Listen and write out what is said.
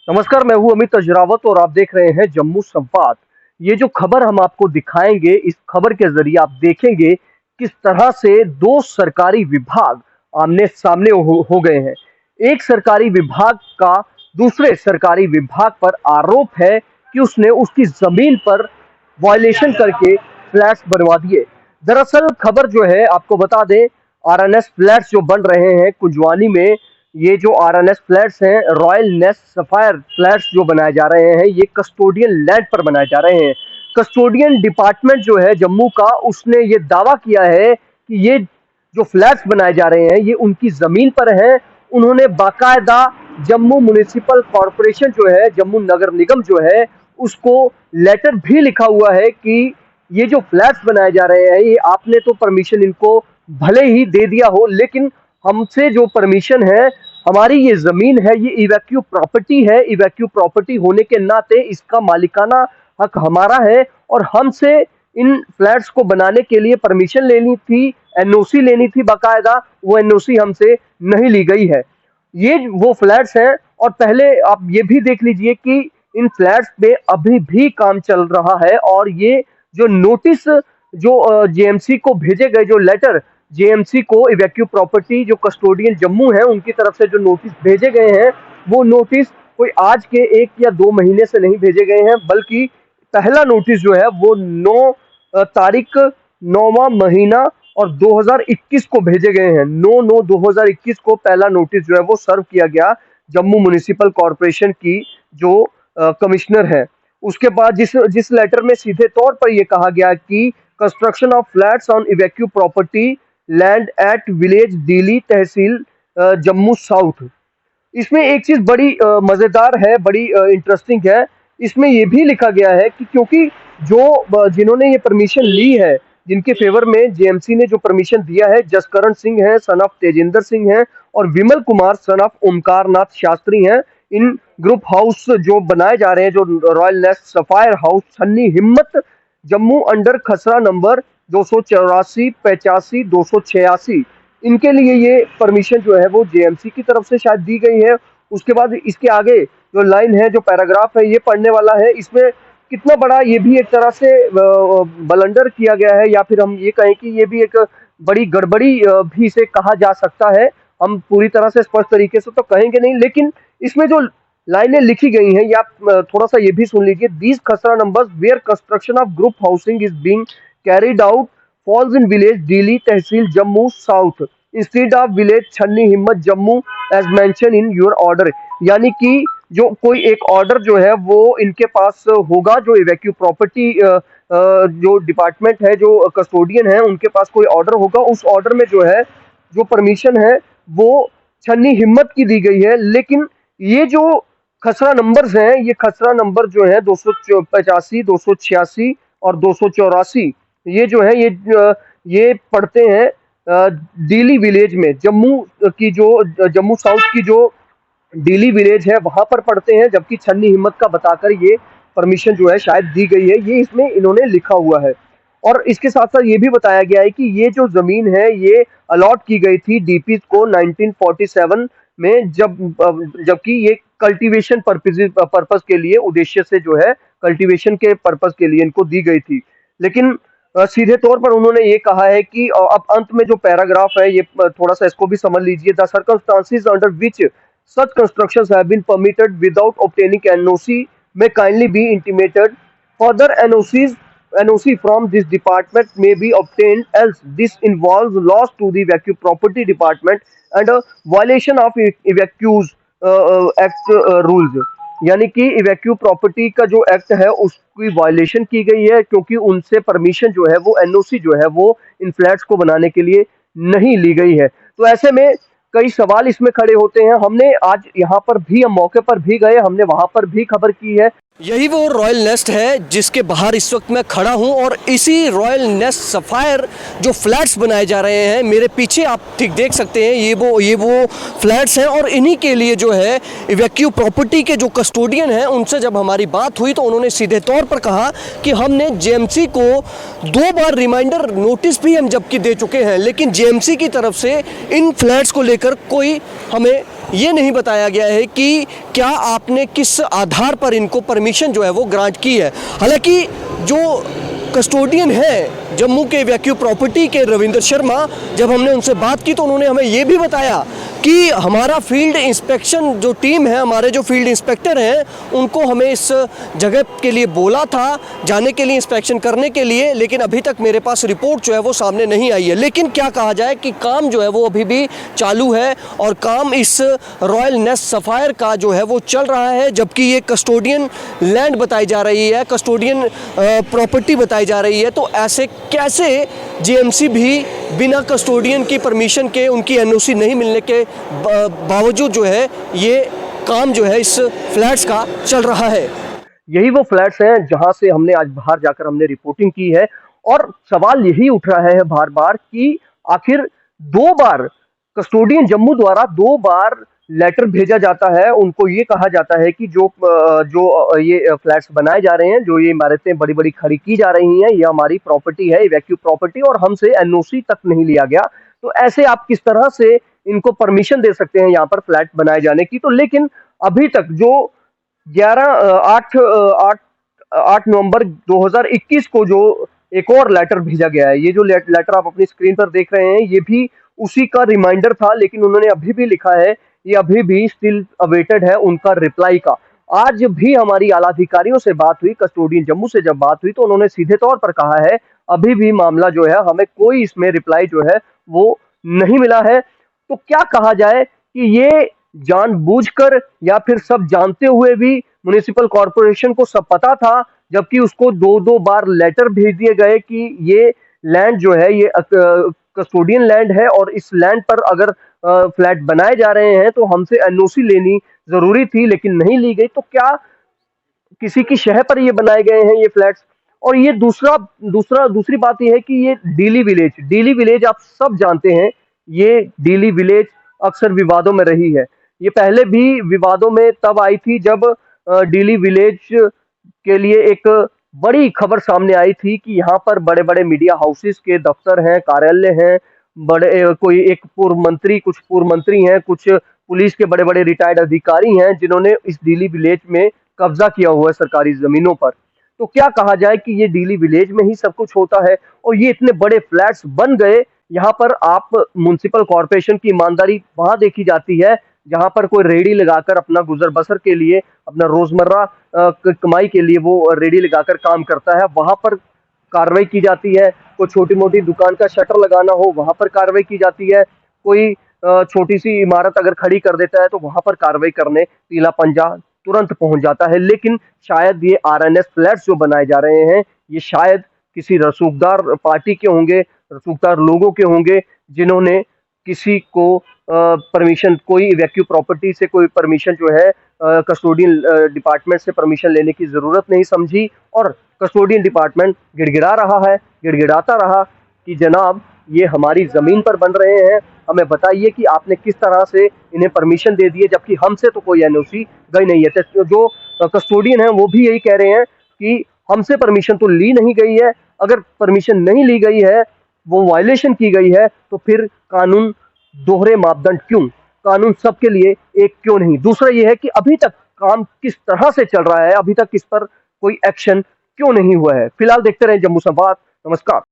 नमस्कार, मैं हूँ अमित अजरावत और आप देख रहे हैं जम्मू संवाद। ये जो खबर हम आपको दिखाएंगे, इस खबर के ज़रिए आप देखेंगे किस तरह से 2 सरकारी विभाग आमने-सामने हो गए हैं। एक सरकारी विभाग का दूसरे सरकारी विभाग पर आरोप है कि उसने उसकी ज़मीन पर वायलेशन करके फ्लैट्स बनवा दिए। दरअसल खबर जो है आपको बता दें, आरएनएस फ्लैट्स जो बन रहे हैं कुंजवानी में, ये जो आरएनएस फ्लैट्स हैं, रॉयल नेस्ट सफायर फ्लैट्स जो बनाए जा रहे हैं, ये कस्टोडियन लैंड पर बनाए जा रहे हैं। कस्टोडियन डिपार्टमेंट जो है जम्मू का, उसने ये दावा किया है कि ये जो फ्लैट्स बनाए जा रहे हैं ये उनकी जमीन पर है। उन्होंने बाकायदा जम्मू म्युनिसिपल कॉरपोरेशन जो है, जम्मू नगर निगम जो है, उसको लेटर भी लिखा हुआ है कि ये जो फ्लैट्स बनाए जा रहे हैं, ये आपने तो परमिशन इनको भले ही दे दिया हो, लेकिन हमसे जो परमिशन है, हमारी ये जमीन है, ये इवैक्यू प्रॉपर्टी है। इवैक्यू प्रॉपर्टी होने के नाते इसका मालिकाना हक हमारा है और हमसे इन फ्लैट्स को बनाने के लिए परमिशन लेनी थी, एनओसी लेनी थी बाकायदा। वो एनओसी हमसे नहीं ली गई है। ये वो फ्लैट्स हैं और पहले आप ये भी देख लीजिए कि इन फ्लैट्स पे अभी भी काम चल रहा है और ये जो नोटिस जो जेएमसी को भेजे गए, जो लेटर जेएमसी को, इवैक्यू प्रॉपर्टी जो कस्टोडियन जम्मू है उनकी तरफ से जो नोटिस भेजे गए हैं, वो नोटिस कोई आज के 1 या 2 महीने से नहीं भेजे गए हैं, बल्कि पहला नोटिस जो है वो 9 तारीख 9वां महीना और 2021 को भेजे गए हैं। 9/9/2021 को पहला नोटिस जो है वो सर्व किया गया जम्मू म्युनिसिपल कॉरपोरेशन की जो कमिश्नर है। उसके बाद जिस जिस लेटर में सीधे तौर पर यह कहा गया कि construction of flats on evacuee property land at village डीली तहसील जम्मू साउथ। इसमें एक चीज बड़ी मजेदार है, बड़ी इंटरेस्टिंग है। इसमें यह भी लिखा गया है कि क्योंकि जो जिन्होंने ये परमिशन ली है, जिनके फेवर में जेएमसी ने जो परमिशन दिया है, जसकरण सिंह है सन ऑफ तेजिंदर सिंह है और विमल कुमार सन ऑफ ओमकार नाथ शास्त्री हैं। इन ग्रुप हाउस जो बनाए जा रहे हैं, जो रॉयल नेस्ट सफायर हाउस छन्नी हिम्मत जम्मू अंडर खसरा नंबर 284, 85, 286, इनके लिए ये परमिशन जो है वो जेएमसी की तरफ से शायद दी गई है। उसके बाद इसके आगे जो लाइन है, जो पैराग्राफ है, ये पढ़ने वाला है। इसमें कितना बड़ा ये भी एक तरह से बलंडर किया गया है, या फिर हम ये कहें कि ये भी एक बड़ी गड़बड़ी भी इसे कहा जा सकता है। हम पूरी तरह से स्पष्ट तरीके से तो कहेंगे नहीं, लेकिन इसमें जो लाइनें लिखी गई हैं, या थोड़ा सा ये भी सुन लीजिए। These khasra numbers where construction of group housing is being carried out falls in village Dili Tehsil Jammu South instead of village छन्नी हिम्मत Jammu as mentioned in your order। यानी कि जो कोई एक ऑर्डर जो है वो इनके पास होगा, जो इवैक्यू प्रॉपर्टी जो डिपार्टमेंट है, जो कस्टोडियन है, उनके पास कोई ऑर्डर होगा। उस ऑर्डर में जो है, जो परमिशन है, वो छन्नी हिम्मत की दी गई है। लेकिन ये जो खसरा नंबर्स हैं, ये खसरा नंबर जो है 285, 286 और 284, ये जो है ये पढ़ते हैं डीली विलेज में, जम्मू की जो जम्मू साउथ की जो डीली विलेज है वहां पर पढ़ते हैं, जबकि छन्नी हिम्मत का बताकर ये परमिशन जो है शायद दी गई है, ये इसमें इन्होंने लिखा हुआ है। और इसके साथ साथ ये भी बताया गया है कि ये जो जमीन है ये अलॉट की गई थी डीपी को 1947 में, जबकि ये कल्टीवेशन पर्पस के लिए, उद्देश्य से जो है कल्टीवेशन के पर्पस के लिए इनको दी गई थी। लेकिन सीधे तौर पर उन्होंने ये कहा है कि अब अंत में जो पैराग्राफ है, ये थोड़ा सा इसको भी समझ लीजिए। The circumstances under which such constructions have been permitted without obtaining NOC may kindly be intimated. Further NOC from this department may be obtained, else this involves loss to the vacuum property department and a violation of evacuees act rules। यानी कि इवैक्यू property का जो act है उसकी violation की गई है, क्योंकि उनसे परमिशन जो है वो एनओसी जो है वो इन फ्लैट्स को बनाने के लिए नहीं ली गई है। तो ऐसे में कई सवाल इसमें खड़े होते हैं। हमने आज यहाँ पर भी, हम मौके पर भी गए, हमने वहां पर भी खबर की है। यही वो रॉयल नेस्ट है जिसके बाहर इस वक्त मैं खड़ा हूं और इसी रॉयल नेस्ट सफायर जो फ्लैट्स बनाए जा रहे हैं, मेरे पीछे आप ठीक देख सकते हैं, ये वो फ्लैट्स हैं। और इन्हीं के लिए जो है इवैक्यू प्रॉपर्टी के जो कस्टोडियन हैं, उनसे जब हमारी बात हुई तो उन्होंने सीधे तौर पर कहा कि हमने जेएमसी को 2 बार रिमाइंडर नोटिस भी हम जबकि दे चुके हैं, लेकिन जेएमसी की तरफ से इन फ्लैट्स को लेकर कोई हमें ये नहीं बताया गया है कि क्या आपने किस आधार पर इनको परमिशन जो है वो ग्रांट की है। हालांकि जो कस्टोडियन है जम्मू के वैक्यू प्रॉपर्टी के रविंद्र शर्मा, जब हमने उनसे बात की तो उन्होंने हमें ये भी बताया कि हमारा फील्ड इंस्पेक्शन जो टीम है, हमारे जो फील्ड इंस्पेक्टर हैं, उनको हमें इस जगह के लिए बोला था जाने के लिए, इंस्पेक्शन करने के लिए, लेकिन अभी तक मेरे पास रिपोर्ट जो है वो सामने नहीं आई है। लेकिन क्या कहा जाए कि काम जो है वो अभी भी चालू है और काम इस रॉयल नेस्ट सफ़ायर का जो है वो चल रहा है, जबकि ये कस्टोडियन लैंड बताई जा रही है, कस्टोडियन प्रॉपर्टी बताई जा रही है। तो ऐसे कैसे जेएमसी भी बिना कस्टोडियन की परमिशन के, उनकी एनओसी नहीं मिलने के बावजूद जो है ये काम जो है इस फ्लैट्स का चल रहा है। यही वो फ्लैट्स हैं जहां से हमने आज बाहर जाकर हमने रिपोर्टिंग की है और सवाल यही उठ रहा है बार बार कि आखिर 2 बार कस्टोडियन जम्मू द्वारा 2 बार लेटर भेजा जाता है, उनको ये कहा जाता है कि जो ये फ्लैट्स बनाए जा रहे हैं, जो ये इमारतें बड़ी बड़ी खड़ी की जा रही हैं, ये हमारी प्रॉपर्टी है, ये वैक्यू प्रॉपर्टी और हमसे एनओसी तक नहीं लिया गया, तो ऐसे आप किस तरह से इनको परमिशन दे सकते हैं यहाँ पर फ्लैट बनाए जाने की। तो लेकिन अभी तक जो 8 नवंबर 2021 को जो एक और लेटर भेजा गया है, ये जो लेटर आप अपनी स्क्रीन पर देख रहे हैं, ये भी उसी का रिमाइंडर था, लेकिन उन्होंने अभी भी लिखा है ये अभी भी स्टिल अवेटेड है उनका रिप्लाई का। आज भी हमारी आला अधिकारियों से बात हुई, कस्टोडियन जम्मू से जब बात हुई तो उन्होंने सीधे तौर पर कहा है अभी भी मामला जो है हमें कोई इसमें रिप्लाई जो है वो नहीं मिला है। तो क्या कहा जाए कि ये जानबूझकर या फिर सब जानते हुए भी म्युनिसिपल कॉर्पोरेशन को सब पता था, जबकि उसको 2-2 बार लेटर भेज दिए गए कि ये लैंड जो है ये कस्टोडियन लैंड है और इस लैंड पर अगर फ्लैट बनाए जा रहे हैं तो हमसे एनओसी लेनी जरूरी थी, लेकिन नहीं ली गई। तो क्या किसी की शह पर ये बनाए गए हैं ये फ्लैट्स? और ये दूसरी बात ये है कि ये डीली विलेज आप सब जानते हैं, ये डीली विलेज अक्सर विवादों में रही है। ये पहले भी विवादों में तब आई थी जब डीली विलेज के लिए एक बड़ी खबर सामने आई थी कि यहाँ पर बड़े बड़े मीडिया हाउसेस के दफ्तर हैं, कार्यालय हैं, बड़े कोई एक पूर्व मंत्री, कुछ पूर्व मंत्री हैं, कुछ पुलिस के बड़े बड़े रिटायर्ड अधिकारी हैं जिन्होंने इस डीली विलेज में कब्जा किया हुआ है सरकारी जमीनों पर। तो क्या कहा जाए कि ये डीली विलेज में ही सब कुछ होता है और ये इतने बड़े फ्लैट्स बन गए। यहाँ पर आप म्युनिसिपल कॉर्पोरेशन की ईमानदारी वहां देखी जाती है जहां पर कोई रेडी लगाकर अपना गुजर बसर के लिए, अपना रोजमर्रा कमाई के लिए वो रेडी लगाकर काम करता है, वहां पर कार्रवाई की जाती है। कोई छोटी मोटी दुकान का शटर लगाना हो वहां पर कार्रवाई की जाती है। कोई छोटी सी इमारत अगर खड़ी कर देता है तो वहां पर कार्रवाई करने पीला पंजा तुरंत पहुंच जाता है। लेकिन शायद ये आरएनएस फ्लैट्स जो बनाए जा रहे हैं ये शायद किसी रसूखदार पार्टी के होंगे, रसूखदार लोगों के होंगे जिन्होंने किसी को परमिशन, कोई वैक्यू प्रॉपर्टी से कोई परमिशन जो है कस्टोडियन डिपार्टमेंट से परमिशन लेने की जरूरत नहीं समझी और कस्टोडियन डिपार्टमेंट गिड़गिड़ाता रहा कि जनाब ये हमारी जमीन पर बन रहे हैं, हमें बताइए कि आपने किस तरह से इन्हें परमिशन दे दी है, जबकि हमसे तो कोई एनओसी गई नहीं है। तो जो कस्टोडियन है वो भी यही कह रहे हैं कि हमसे परमिशन तो ली नहीं गई है, अगर परमिशन नहीं ली गई है, वो वायलेशन की गई है, तो फिर कानून दोहरे मापदंड क्यों? कानून सबके लिए एक क्यों नहीं? दूसरा ये है कि अभी तक काम किस तरह से चल रहा है, अभी तक इस पर कोई एक्शन क्यों नहीं हुआ है? फिलहाल देखते रहे जम्मू संवाद। नमस्कार।